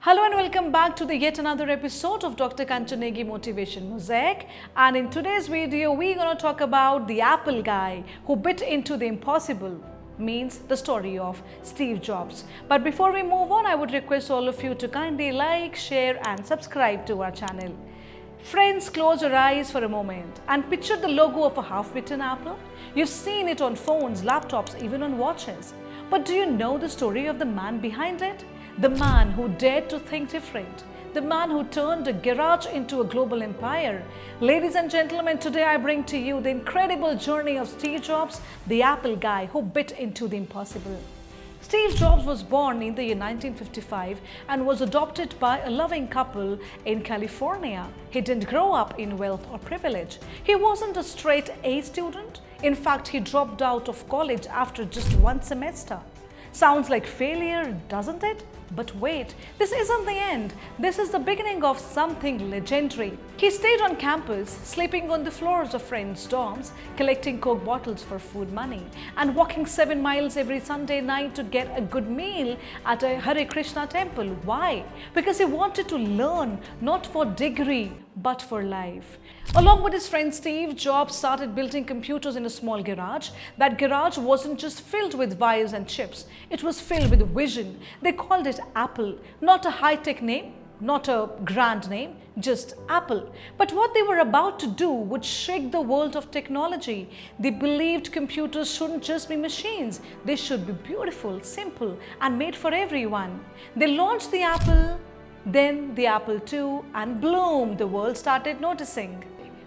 Hello and welcome back to the yet another episode of Dr. Kanchan Negi Motivation Mosaic. And in today's video, we're going to talk about the Apple guy who bit into the impossible. Means the story of Steve Jobs. But before we move on, I would request all of you to kindly like, share and subscribe to our channel. Friends, close your eyes for a moment and picture the logo of a half-bitten apple. You've seen it on phones, laptops, even on watches. But do you know the story of the man behind it? The man who dared to think different. The man who turned a garage into a global empire. Ladies and gentlemen, today I bring to you the incredible journey of Steve Jobs, the Apple guy who bit into the impossible. Steve Jobs was born in the year 1955 and was adopted by a loving couple in California. He didn't grow up in wealth or privilege. He wasn't a straight A student. In fact, he dropped out of college after just one semester. Sounds like failure, doesn't it? But wait, this isn't the end. This is the beginning of something legendary. He stayed on campus, sleeping on the floors of friends' dorms, collecting Coke bottles for food money, and walking 7 miles every Sunday night to get a good meal at a Hare Krishna temple. Why? Because he wanted to learn, not for degree, but for life. Along with his friend Steve, Jobs started building computers in a small garage. That garage wasn't just filled with wires and chips. It was filled with vision. They called it Apple. Not a high-tech name, not a grand name, just Apple. But what they were about to do would shake the world of technology. They believed computers shouldn't just be machines. They should be beautiful, simple, and made for everyone. They launched the Apple, then the Apple II, and bloom, the world started noticing.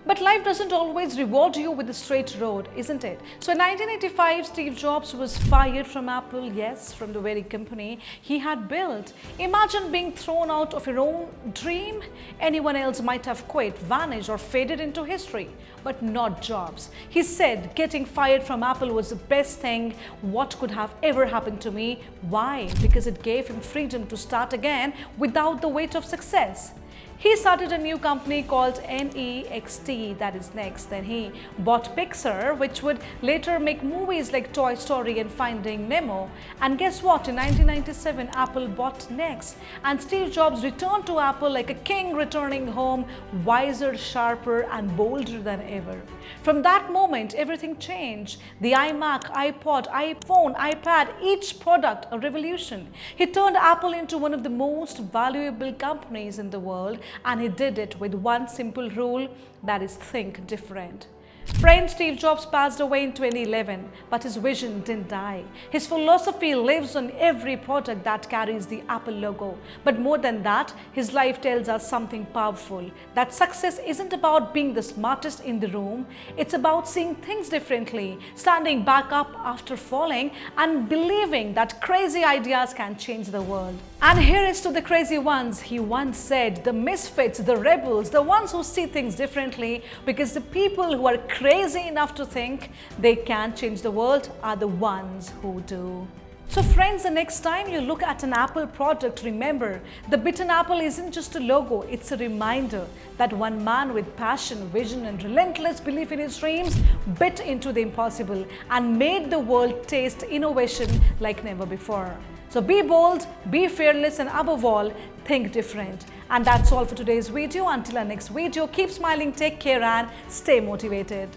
But life doesn't always reward you with a straight road, isn't it? So in 1985, Steve Jobs was fired from Apple, yes, from the very company he had built. Imagine being thrown out of your own dream. Anyone else might have quit, vanished, or faded into history, but not Jobs. He said getting fired from Apple was the best thing what could have ever happened to me. Why? Because it gave him freedom to start again without the weight of success. He started a new company called Next, that is Next. Then he bought Pixar, which would later make movies like Toy Story and Finding Nemo. And guess what? In 1997, Apple bought Next. And Steve Jobs returned to Apple like a king returning home, wiser, sharper, and bolder than ever. From that moment, everything changed. The iMac, iPod, iPhone, iPad, each product a revolution. He turned Apple into one of the most valuable companies in the world. And he did it with one simple rule, that is think different. Friend, Steve Jobs passed away in 2011, but his vision didn't die. His philosophy lives on every product that carries the Apple logo. But more than that, his life tells us something powerful, that success isn't about being the smartest in the room. It's about seeing things differently, standing back up after falling, and believing that crazy ideas can change the world. And here is to the crazy ones. He once said, the misfits, the rebels, the ones who see things differently, because the people who are crazy enough to think they can change the world are the ones who do. So friends, the next time you look at an Apple product, remember, the bitten apple isn't just a logo, it's a reminder that one man with passion, vision and relentless belief in his dreams bit into the impossible and made the world taste innovation like never before. So be bold, be fearless, and above all, think different. And that's all for today's video. Until our next video, keep smiling, take care and stay motivated.